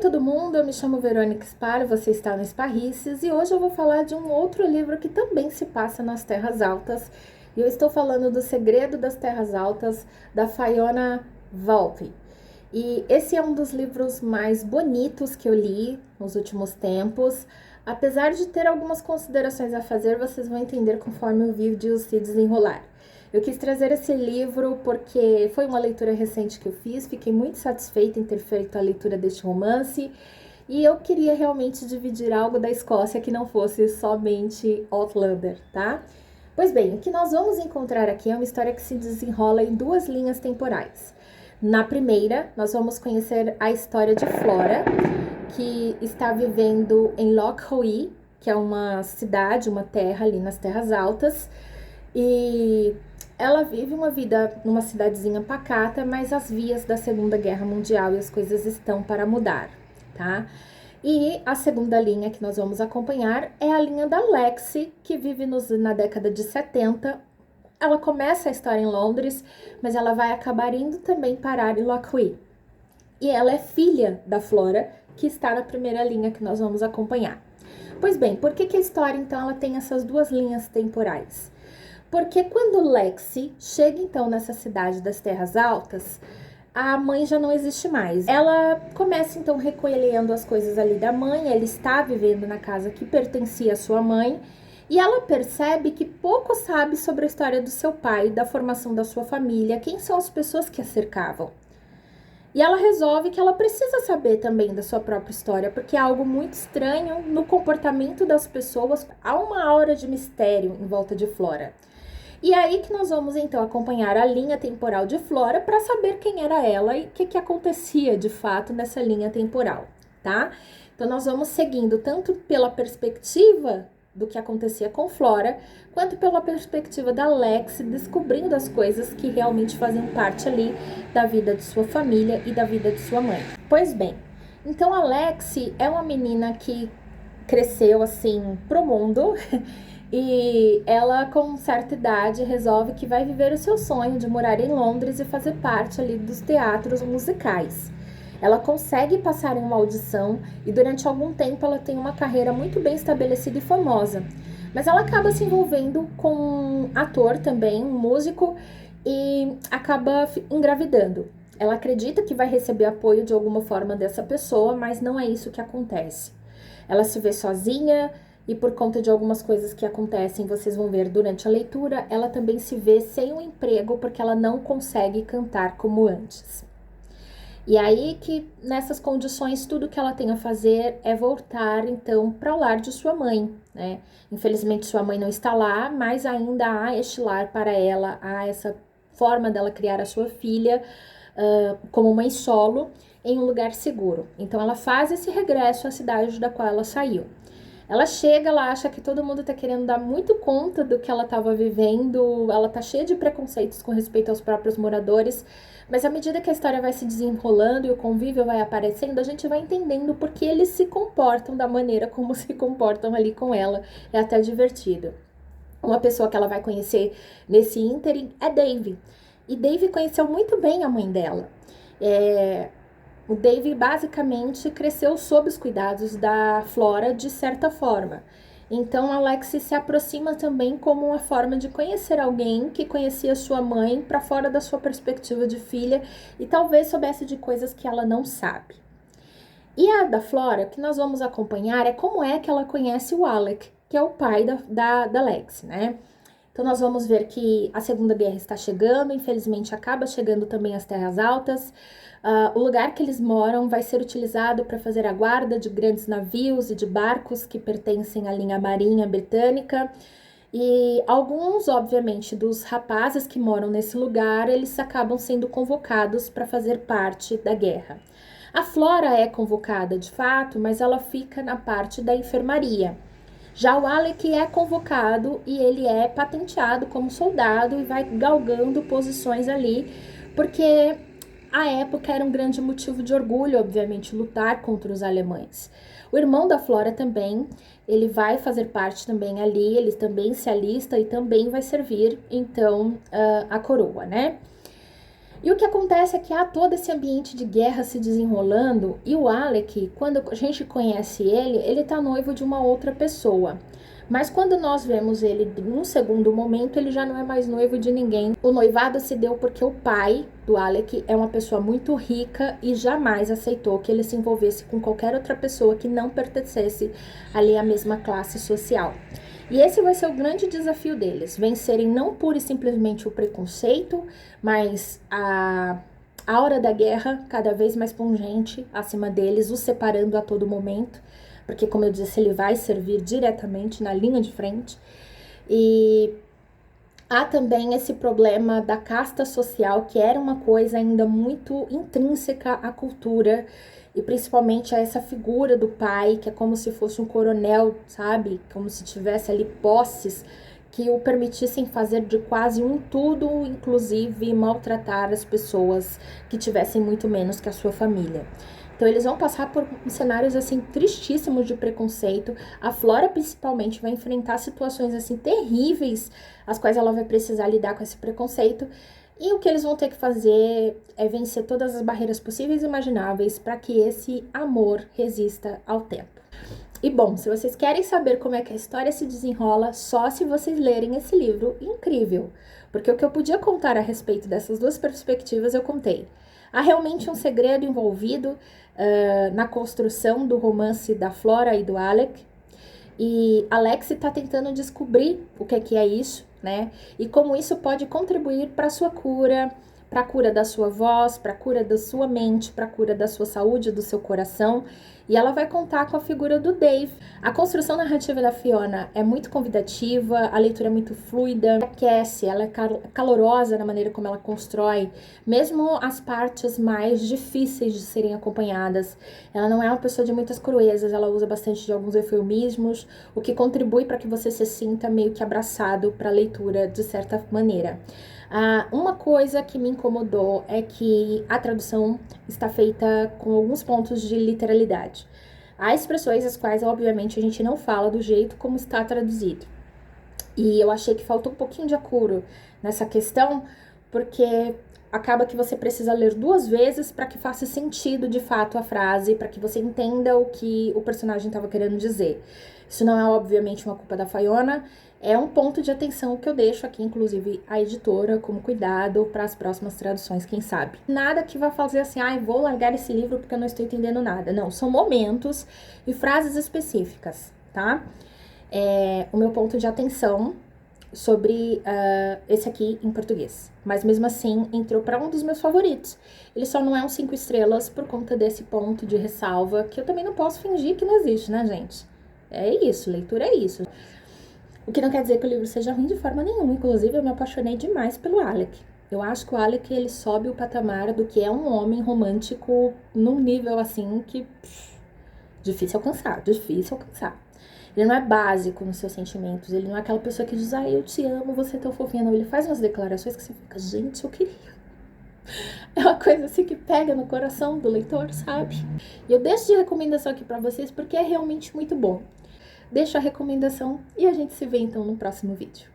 Todo mundo, eu me chamo Verônica Spar, você está no Sparrices e hoje eu vou falar de um outro livro que também se passa nas Terras Altas. E eu estou falando do Segredo das Terras Altas, da Fiona Volpe. E esse é um dos livros mais bonitos que eu li nos últimos tempos. Apesar de ter algumas considerações a fazer, vocês vão entender conforme o vídeo se desenrolar. Eu quis trazer esse livro porque foi uma leitura recente que eu fiz, fiquei muito satisfeita em ter feito a leitura deste romance e eu queria realmente dividir algo da Escócia que não fosse somente Outlander, tá? Pois bem, o que nós vamos encontrar aqui é uma história que se desenrola em duas linhas temporais. Na primeira, nós vamos conhecer a história de Flora, que está vivendo em Loch Hoy, que é uma cidade, uma terra ali nas Terras Altas, e ela vive uma vida numa cidadezinha pacata, mas as vias da Segunda Guerra Mundial e as coisas estão para mudar, tá? E a segunda linha que nós vamos acompanhar é a linha da Lexi, que vive na década de 70. Ela começa a história em Londres, mas ela vai acabar indo também parar em Lochwee. E ela é filha da Flora, que está na primeira linha que nós vamos acompanhar. Pois bem, por que a história então ela tem essas duas linhas temporais? Porque quando Lexi chega então nessa cidade das Terras Altas, a mãe já não existe mais. Ela começa então recolhendo as coisas ali da mãe, ela está vivendo na casa que pertencia à sua mãe, e ela percebe que pouco sabe sobre a história do seu pai, da formação da sua família, quem são as pessoas que a cercavam. E ela resolve que ela precisa saber também da sua própria história, porque há algo muito estranho no comportamento das pessoas, há uma aura de mistério em volta de Flora. E é aí que nós vamos então acompanhar a linha temporal de Flora para saber quem era ela e o que acontecia de fato nessa linha temporal, tá? Então nós vamos seguindo tanto pela perspectiva do que acontecia com Flora, quanto pela perspectiva da Lexi, descobrindo as coisas que realmente faziam parte ali da vida de sua família e da vida de sua mãe. Pois bem, então a Lexi é uma menina que cresceu assim pro mundo e ela com certa idade resolve que vai viver o seu sonho de morar em Londres e fazer parte ali dos teatros musicais. Ela consegue passar em uma audição e durante algum tempo ela tem uma carreira muito bem estabelecida e famosa. Mas ela acaba se envolvendo com um ator também, um músico, e acaba engravidando. Ela acredita que vai receber apoio de alguma forma dessa pessoa, mas não é isso que acontece. Ela se vê sozinha e por conta de algumas coisas que acontecem, vocês vão ver durante a leitura, ela também se vê sem um emprego porque ela não consegue cantar como antes. E aí que nessas condições tudo que ela tem a fazer é voltar então para o lar de sua mãe, né? Infelizmente sua mãe não está lá, mas ainda há este lar para ela, há essa forma dela criar a sua filha como mãe solo em um lugar seguro. Então ela faz esse regresso à cidade da qual ela saiu. Ela chega, ela acha que todo mundo tá querendo dar muito conta do que ela estava vivendo, ela tá cheia de preconceitos com respeito aos próprios moradores, mas à medida que a história vai se desenrolando e o convívio vai aparecendo, a gente vai entendendo por que eles se comportam da maneira como se comportam ali com ela. É até divertido. Uma pessoa que ela vai conhecer nesse ínterim é Dave. E Dave conheceu muito bem a mãe dela. O Dave basicamente cresceu sob os cuidados da Flora de certa forma. Então a Lexi se aproxima também como uma forma de conhecer alguém que conhecia sua mãe para fora da sua perspectiva de filha e talvez soubesse de coisas que ela não sabe. E a da Flora, que nós vamos acompanhar, é como é que ela conhece o Alec, que é o pai da Lexi, né? Então nós vamos ver que a Segunda Guerra está chegando, infelizmente acaba chegando também às Terras Altas. O lugar que eles moram vai ser utilizado para fazer a guarda de grandes navios e de barcos que pertencem à linha marinha britânica. E alguns, obviamente, dos rapazes que moram nesse lugar, eles acabam sendo convocados para fazer parte da guerra. A Flora é convocada de fato, mas ela fica na parte da enfermaria. Já o Alec é convocado e ele é patenteado como soldado e vai galgando posições ali, porque a época era um grande motivo de orgulho, obviamente, lutar contra os alemães. O irmão da Flora também, ele vai fazer parte também ali, ele também se alista e também vai servir, então, a coroa, né? E o que acontece é que há todo esse ambiente de guerra se desenrolando e o Alec, quando a gente conhece ele tá noivo de uma outra pessoa. Mas quando nós vemos ele num segundo momento, ele já não é mais noivo de ninguém. O noivado se deu porque o pai do Alec é uma pessoa muito rica e jamais aceitou que ele se envolvesse com qualquer outra pessoa que não pertencesse ali à mesma classe social. E esse vai ser o grande desafio deles, vencerem não pura e simplesmente o preconceito, mas a aura da guerra cada vez mais pungente acima deles, os separando a todo momento, porque, como eu disse, ele vai servir diretamente na linha de frente. E há também esse problema da casta social, que era uma coisa ainda muito intrínseca à cultura, e principalmente a essa figura do pai, que é como se fosse um coronel, sabe? Como se tivesse ali posses que o permitissem fazer de quase um tudo, inclusive maltratar as pessoas que tivessem muito menos que a sua família. Então eles vão passar por cenários assim tristíssimos de preconceito. A Flora principalmente vai enfrentar situações assim terríveis, as quais ela vai precisar lidar com esse preconceito. E o que eles vão ter que fazer é vencer todas as barreiras possíveis e imagináveis para que esse amor resista ao tempo. E bom, se vocês querem saber como é que a história se desenrola, só se vocês lerem esse livro incrível. Porque o que eu podia contar a respeito dessas duas perspectivas, eu contei. Há realmente um segredo envolvido na construção do romance da Flora e do Alec. E Alex está tentando descobrir o que é isso, né? E como isso pode contribuir para a sua cura, para a cura da sua voz, para a cura da sua mente, para a cura da sua saúde, do seu coração. E ela vai contar com a figura do Dave. A construção narrativa da Fiona é muito convidativa, a leitura é muito fluida, aquece, ela é calorosa na maneira como ela constrói, mesmo as partes mais difíceis de serem acompanhadas. Ela não é uma pessoa de muitas cruezas, ela usa bastante de alguns eufemismos, o que contribui para que você se sinta meio que abraçado para a leitura de certa maneira. Uma coisa que me incomodou é que a tradução está feita com alguns pontos de literalidade. Há expressões as quais, obviamente, a gente não fala do jeito como está traduzido. E eu achei que faltou um pouquinho de apuro nessa questão, porque acaba que você precisa ler duas vezes para que faça sentido de fato a frase, para que você entenda o que o personagem estava querendo dizer. Isso não é, obviamente, uma culpa da Fiona, é um ponto de atenção que eu deixo aqui, inclusive, a editora, como cuidado para as próximas traduções, quem sabe. Nada que vá fazer assim, vou largar esse livro porque eu não estou entendendo nada. Não, são momentos e frases específicas, tá? O meu ponto de atenção sobre esse aqui em português. Mas mesmo assim, entrou para um dos meus favoritos. Ele só não é um 5 estrelas por conta desse ponto de ressalva, que eu também não posso fingir que não existe, né, gente? É isso, leitura é isso. O que não quer dizer que o livro seja ruim de forma nenhuma. Inclusive, eu me apaixonei demais pelo Alec. Eu acho que o Alec, ele sobe o patamar do que é um homem romântico num nível, assim, que difícil alcançar. Ele não é básico nos seus sentimentos. Ele não é aquela pessoa que diz, eu te amo, você é tão fofinha. Não, ele faz umas declarações que você fica, gente, eu queria. É uma coisa assim que pega no coração do leitor, sabe? E eu deixo de recomendação aqui pra vocês porque é realmente muito bom. Deixo a recomendação e a gente se vê então no próximo vídeo.